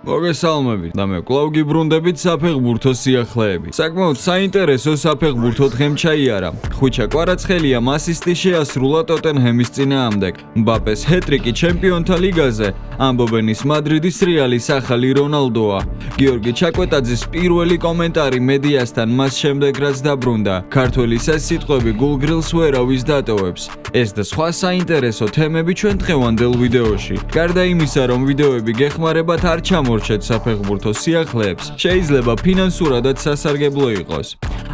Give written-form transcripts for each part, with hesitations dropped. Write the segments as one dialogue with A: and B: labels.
A: მოგესალმებით და მე კვლავ გიბრუნდებით საფეხბურთო სიახლეები. საკმაოდ საინტერესო საფეხბურთო დღემ ჩაიარა. ხვიჩა კვარაცხელია ასისტი შეასრულა ტოტენჰემის წინააღმდეგ. მბაპეს ჰეტრიკი ჩემპიონთა ლიგაზე, ამბობენ ის მადრიდის რეალის ახალი რონალდოა. გიორგი ჩაკვეტაძის პირველი კომენტარი მედიასთან მას შემდეგ რაც დაბრუნდა. ქართველის ეს სიტყვები გულგრილს ვერავის დატოვებს. ეს და სხვა საინტერესო თემები ჩვენ დღევანდელ ვიდეოში. გარდა იმისა, რომ ვიდეოები გეხმარებათ არ ჩამორჩეთ საფეხბურთო სიახლეებს, შეიძლება ფინანსურადაც სასარგებლო იყოს.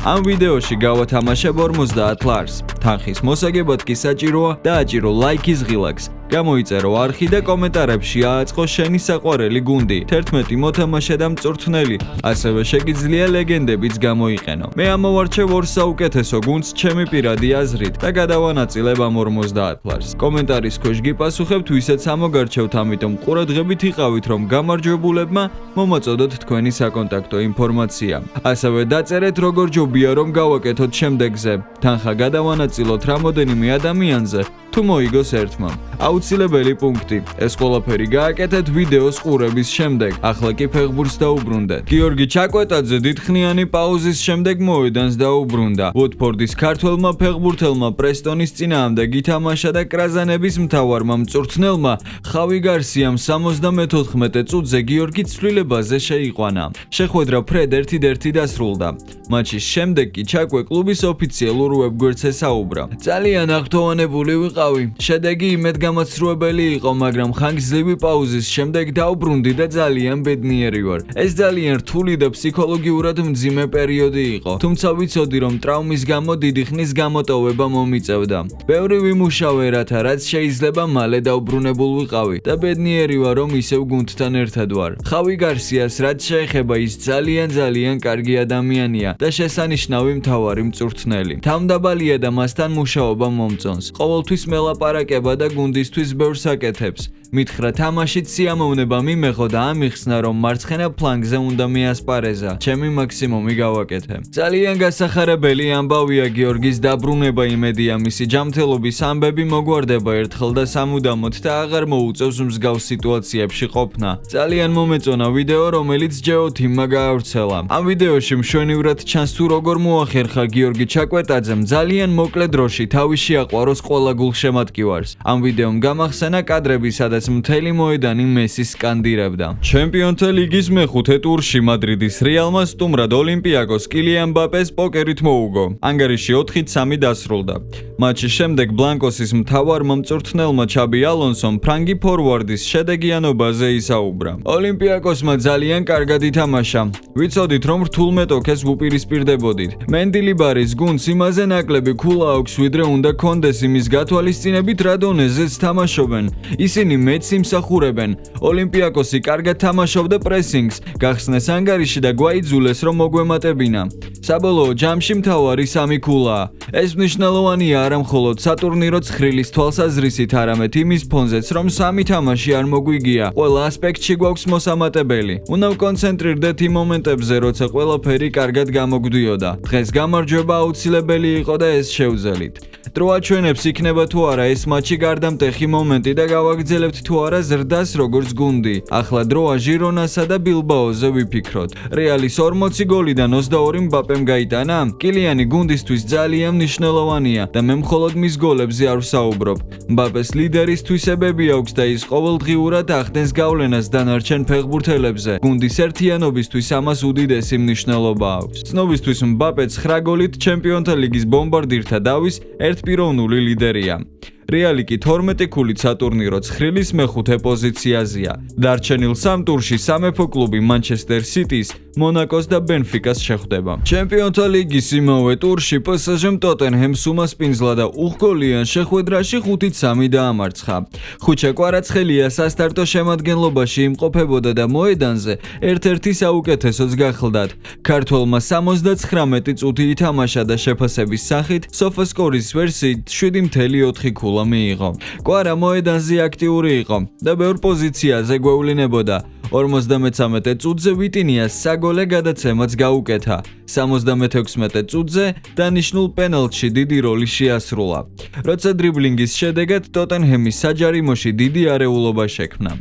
A: ამ ვიდეოში გავათამაშებ 50 ლარს. თანხის მოსაგებად კი საჭიროა დააჭირო ლაიქის ღილაკს. გამოიწერო არხი და კომენტარებში ააწყო შენი საყვარელი გუნდი, 11 მოთამაშე და მწვრთნელი, ასევე შეგიძლია ლეგენდებიც გამოიყენო. მე ამოვარჩევ ორ საუკეთესო გუნდს ჩემი პირადი აზრით და გადავანაწილებ ამ 50 ლარს. კომენტარის ქვეშ გიპასუხებთ ვისაც ამოგარჩევთ, ამიტომ ყურადღებით იყავით, რომ გამარჯვებულებმა მომაწოდოთ თქვენი საკონტაქტო ინფორმაცია. ასევე დაწერეთ როგორ ჯობია რომ გავაკეთოთ შემდეგზე. თანხა გადავანაწილოთ რამოდენიმე ადამიანზე, თუ მოიგოს ერთმა. აუცილებელი პუნქტი. ეს ყველაფერი გააკეთეთ ვიდეოს ყურების შემდეგ. ახლა კი ფეხბურთს დაუბრუნდეთ. გიორგი ჩაკვეტაძე დიდხნიანი პაუზის შემდეგ მოედანს დაუბრუნდა. ვოტფორდის ქართველმა ფეხბურთელმა პრესტონის წინააღმდეგ ითამაშა და კრაზანების მთავარმა მწვრთნელმა ხავი გარსიამ 74 წუთზე გიორგი ცვლილებაზე შეიყვანა. შეხვედრა ფრედ 1-1 დასრულდა. მატჩის შემდეგ კი ჩაკვე კლუბის ოფიციალურ ვებგვერდზე საუბრა. ძალიან აღთოვანებული ვიყავი. შედეგი იმედგამაცრუებელი იყო, მაგრამ ხანგრძლივი პაუზის შემდეგ დაუბრუნდი და ძალიან ბედნიერი ვარ. ეს ძალიან რთული და ფსიქოლოგიურად მძიმე პერიოდი იყო. თუმცა ვიცოდი, რომ ტრავმის გამო დიდი ხნის გამოტოვება მომიწევდა. ბევრი ვიმუშავე, რაც შეიძლება მალე დაუბრუნებულ ვიყავი და ბედნიერი ვარ, რომ ისევ გუნდთან ერთად ვარ. ხავი გარსიას რაც შეეხება, ის ძალიან კარგი ადამიანია და შესანიშნავი მთავარი მწვრთნელი. თავმდაბალია და მასთან მუშაობა მომწონს. ყოველთვის მელაპარაკება და გუნდისთვის ბევრს აკეთებს. მითხრა თამაშით სიამოვნება მიმეღო და ამიხსნა, რომ მარცხენა ფლანგზე უნდა მეასპარეზა. ჩემი მაქსიმუმი გავაკეთე. ძალიან გასახარებელი ამბავია გიორგის დაბრუნება, იმედია მისი ჯანმრთელობის ამბები მოგვარდება ერთხელ და სამუდამოდ და აღარ მოუწევს მსგავს სიტუაციებში ყოფნა. ძალიან მომეწონა ვიდეო, რომელიც ჯეოთიმმა გაავრცელა. ამ ვიდეოში მშვენივრად ჩანს თუ როგორ მოახერხა გიორგი ჩაკვეტაძემ ძალიან მოკლე დროში თავი შეაყვაროს ყველა გულშემატკივარს. ამ ვიდეომ გამახსენა კადრები, სადაც მთელი მოედანი მესის სკანდირებდა. ჩემპიონთა ლიგის მეხუთე ტურში მადრიდის რეალმა სტუმრად ოლიმპიაკოს კილიან მბაპეს პოკერით მოუგო. ანგარიში 4-3 დასრულდა. მატჩის შემდეგ ბლანკოსის მთავარმა მწვრთნელმა ჩაბი ალონსომ ფრანგი ფორვარდის შედეგიანობაზე ისაუბრა. ოლიმპიაკოსმა ძალიან კარგად ითამაშა. ვიცოდით, რომ რთულ მეტოქეს ვუპირისპირდებოდით. მენდილიბარის გუნდს იმაზე ნაკლები ქულა აქვს, ვიდრე უნდა კონდეს იმის გათვალისწინებით, რა დონეზეც თამაშობენ. ისინი მეც იმსახურებენ. ოლიმპიაკოსი კარგად თამაშობდა პრესინგს, გახსნეს ანგარიში და გვაიძულეს, რომ მოგვემატებინა. საბოლოო ჯამში მთავარი 3 ქულაა. ეს მნიშვნელოვანია არა მხოლოდ სატურნირო ცხრილის თვალსაზრისით, არამედ იმის ფონზეც, რომ 3 თამაში არ მოგვიგია. ყველა ასპექტში გვაქვს მოსამატებელი. უნდა ვკონცენტრირდეთ იმ მომენტებზე, როცა ყველაფერი კარგად გამოგვდიოდა. დღეს გამარჯვება აუცილებელი იყო და ეს შევძელით. დრო აჩვენებს იქნება თუ არა ეს მატჩი გარდამტეხი მომენტი და გავაგრძელებთ თუ არა ზრდას როგორც გუნდი. ახლა დროა ჟირონასა და ბილბაოზე ვიფიქროთ. რეალის 40 გოლიდან 22 მბაპემ გაიტანა. კილიანი გუნდისთვის ძალიან მნიშვნელოვანია და მე მხოლოდ მის გოლებზე არ ვსაუბრობ. მბაპეს ლიდერის თვისებები აქვს და ის ყოველდღიურად ახდენს გავლენას დანარჩენ ფეხბურთელებზე. გუნდის ერთიანობისთვის ამას უდიდესი მნიშვნელობა აქვს. ცნობისთვის მბაპე 9 გოლით ჩემპიონთა ლიგის ბომბარდირთა დავის ერთპიროვნული ლიდერია. რეალი კი 12 ქულით სატურნირო ცხრილის მეხუთე პოზიციაზეა. დარჩენილ 3 ტურში სამეფო კლუბი მანჩესტერ სიტის, მონაკოს და ბენფიკას შეხვდება. ჩემპიონთა ლიგის იმავე ტურში PSG-მ ტოტენჰემს უმასპინძლა და უხგოლიან შეხვედრაში 5-3 დაამარცხა. ხვიჩა კვარაცხელია სასტარტო შემადგენლობაში იმყოფებოდა და მოედანზე ერთ-ერთი საუკეთესოც გახლდათ. ქართველმა 79 წუთი ითამაშა და შეფასების სახით SofaScore-ის ვერსიით 7.4 ქულა მიიღო. კვარა მოედანზე აქტიური იყო და ბევრ პოზიციაზე გვევლინებოდა. 53 წუთზე ვიტინიას საგოლე გადაცემაც გაუკეთა. 76 წუთზე დანიშნულ პენალტში დიდი როლი შეასრულა. როცა დრიბლინგის შედეგად ტოტენჰემის საჯარიმოში დიდი არეულობა შექმნა.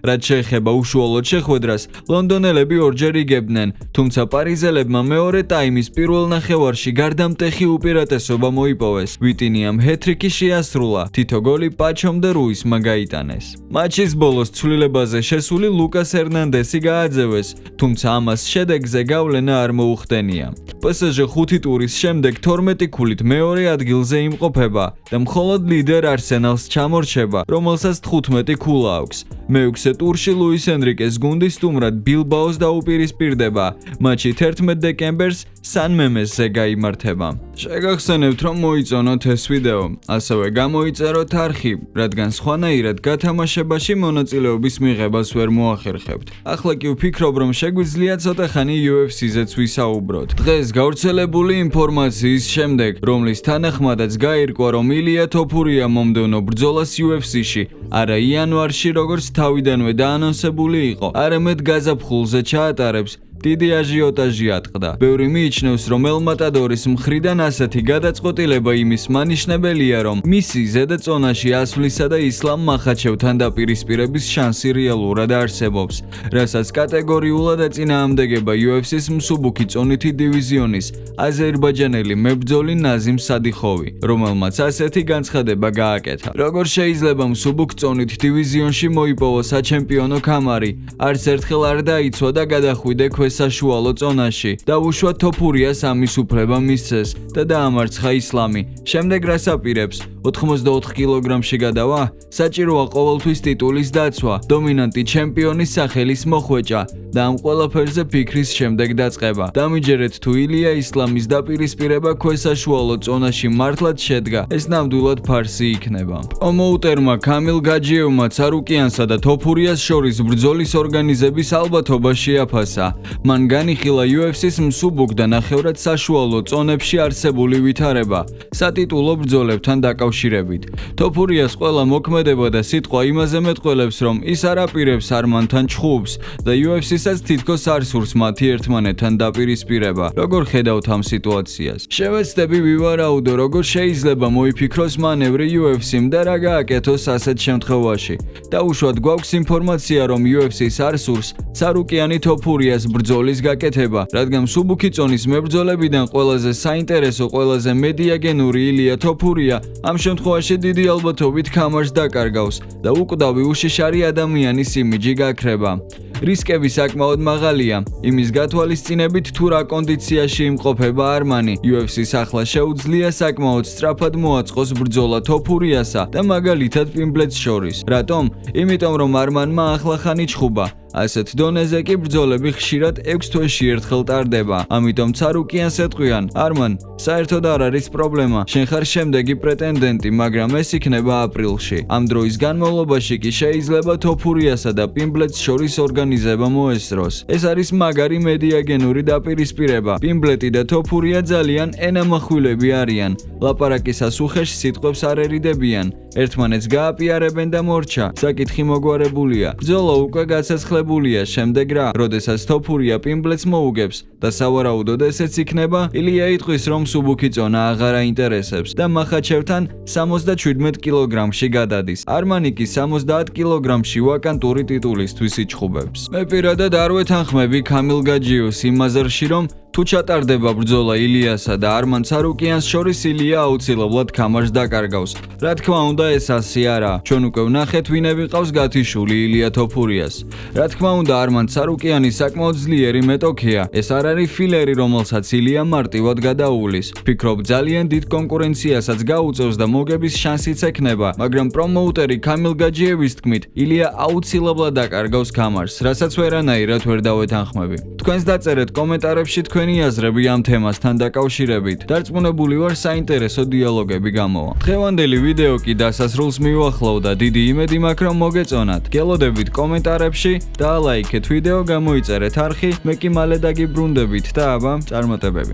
A: რაც შეეხება უშუალოდ შეხვედრას, ლონდონელები ორჯერ იგებდნენ, თუმცა პარიზელებმა მეორე ტაიმის პირველ ნახევარში გარდამტეხი უპირატესობა მოიპოვეს. ვიტინიამ ჰეტრიკი შეასრულა, თითო გოლი პაჩომ და რუისმა გაიტანეს. მატჩის ბოლოს ცვლილებაზე შესული ლუკას ერნანდესი გააძევეს, თუმცა ამას შედეგზე გავლენა არ მოუხდენია. PSG 5 ტურის შემდეგ 12 ქულით მეორე ადგილზე იმყოფება და მხოლოდ ლიდერ არსენალს ჩამორჩება, რომელსაც 15 ქულა აქვს. მეექვსე ტურში ლუის ენრიკეს გუნდი სტუმრად ბილბაოს დაუპირისპირდება. მატჩი 11 დეკემბერს სან მემესზე გაიმართება. შეგახსენებთ, რომ მოიწონოთ ეს ვიდეო, ასევე გამოიწეროთ არხი, რადგან სხვანაირად გათამაშებაში მონაწილეობის მიღებას ვერ მოახერხებთ. ახლა კი ვფიქრობ, რომ შეგვიძლია ცოტა ხანი UFC-ზეც ვისაუბროთ. დღეს გავრცელებული ინფორმაციის შემდეგ, რომლის თანახმადაც გაირკვა, რომ ილია თოფურია მომდევნო ბრძოლას UFC-ში, არა იანვარში, როგორც თავიდანვე დაანონსებული იყო, არამედ გაზაფხულზე ჩაატარებს, დიდი აჟიოტაჟი ატყდა. ბევრი მიიჩნევს, რომ ელმატადორის მხრიდან ასეთი გადაწყვეტილება იმის მანიშნებელია, რომ მისი ზედაწონაში ასვლისა და ისლამ მახაჩევთან დაპირისპირების შანსი რეალურად არსებობს, რასაც კატეგორიულად ეწინააღმდეგება UFC-ს მსუბუქი წონითი დივიზიონის აზერბაიჯანელი მებრძოლი ნაზიმ სადიხოვი, რომელმაც ასეთი განცხადება გააკეთა. როგორ შეიძლება მსუბუქ წონით დივიზიონში მოიპოვოს საჩემპიონო ქამარი, არც ერთხელ არ დაიცვა და გადახვიდე საშუალო წონაში. დაუშვა თოფურიას ამის უფლება მისცეს და დაამარცხა ისლამი. შემდეგ რას აპირებს? 84 კილოგრამში გადავა? საჭიროა ყოველთვის ტიტულის დაცვა, დომინანტი ჩემპიონის სახელის მოხვეჭა და ამ ყველაფერზე ფიქრის შემდეგ დაწყება. დამიჯერეთ თუ ილია ისლამის დაპირისპირება ქვესაშუალო წონაში მართლაც შედგა, ეს ნამდვილად ფარსი იქნება. პრომოუტერმა კამილ გაჯიევმა ცარუკიანსა და თოფურიას შორის ბრძოლის ორგანიზების ალბათობა შეაფასა. მან განიხილა UFC-ს მსუბუქ და ნახევრად საშუალო წონებში არსებული ვითარება სატიტულო ბრძოლებთან დაკავშირებით. თოფურიას ყველა მოქმედება და სიტყვა იმაზე მეტყველებს, რომ ის არ აპირებს არმანთან ჩხუბს და UFC-საც თითქოს არ სურს მათი ერთმანეთთან დაპირისპირება. როგორ ხედავთ ამ სიტუაციას? შევეცდები ვივარაუდო, როგორ შეიძლება მოიფიქროს მანევრი UFC-მ და რა გააკეთოს ასეთ შემთხვევაში. დაუშვათ გვაქვს ინფორმაცია, რომ UFC-ს არ სურს ცარუკიანი თოფურიას ბრძოლის გაკეთება, რადგან მსუბუქი წონის მებრძოლებიდან ყველაზე საინტერესო, ყველაზე მედიაგენური ილია თოფურია ამ შემთხვევაში დიდი ალბათობით ქამარს დაკარგავს და უკვდავი უშიშარი ადამიანის იმიჯი გაქრება. რისკები საკმაოდ მაღალია, იმის გათვალისწინებით თუ რა კონდიციაში იმყოფება არმანი. UFC-ს ახლა შეუძლია საკმაოდ სწრაფად მოაწყოს ბრძოლა თოფურიასა და მაგალითად პიმბლეტს შორის. რატომ? იმიტომ რომ არმანმა ახლა ხანი ჩხუბა. ასეთ დონეზე კი ბრძოლები ხშირად 6 თვეში ერთხელ ტარდება. ამიტომ ცარუკიანს ეტყვიან, არმან, საერთოდ არ არის პრობლემა. შენ ხარ შემდეგი პრეტენდენტი, მაგრამ ეს იქნება აპრილში. ამ დროის განმავლობაში კი შეიძლება თოფურიასა და პიმბლეტს შორის ორგანიზება მოესწროს. ეს არის მაგარი მედიაგენური დაპირისპირება. პიმბლეტი და თოფურია ძალიან ენამახვილები არიან. ლაპარაკისას უხეშ სიტყვებს არ ერიდებიან. ერთმანეთს გააპიარებენ და მორჩა. საკითხი მოგვარებულია. ბრძოლა უკვე გაცეცხლებულია. შემდეგ რა? როდესაც თოფურია პიმბლეტს მოუგებს და სავარაუდოდ ესეც იქნება, ილია იტყვის, რომ მსუბუქი წონა აღარ აინტერესებს და მახაჩევთან 77 კილოგრამში გადადის. არმანი კი 70 კილოგრამში ვაკანტური ტიტულისთვის იჩხუბებს. მე პირადად არ ვეთანხმები კამილ გაჯიევს იმ აზრში, რომ თუ ჩატარდება ბრძოლა ილიასა და არმან ცარუკიანს შორის, ილია აუცილებლად ქამარს დაკარგავს. რა თქმა უნდა, ეს ასე არა. ჩვენ უკვე ვნახეთ, ვინები ყავს გათიშული ილია თოფურიას. რა თქმა უნდა, არმან ცარუკიანი საკმაოდ ძლიერი მეტოქეა. ეს არ არის ფილერი, რომელსაც ილია მარტივად გადაუვლის. ფიქრობ, ძალიან დიდ კონკურენციასაც გაუწევს და მოგების შანსიც ექნება, მაგრამ პრომოუტერი კამილ გაჯიევის თქმით, ილია აუცილებლად დაკარგავს ქამარს, რასაც ვერანაირად ვერ დავეთანხმები. თქვენს დაწერეთ კომენტარებში თქვენი აზრები ამ თემასთან დაკავშირებით. დარწმუნებული ვარ, საინტერესო დიალოგები გამოვა. დღევანდელი ვიდეო კი დასასრულს მივახლოვდა. დიდი იმედი მაქვს, რომ მოგეწონათ. გელოდებით კომენტარებში და ლაიქეთ ვიდეო, გამოიწერეთ არხი, მე კი მალე დაგიბრუნდებით და აბა, წარმატებები.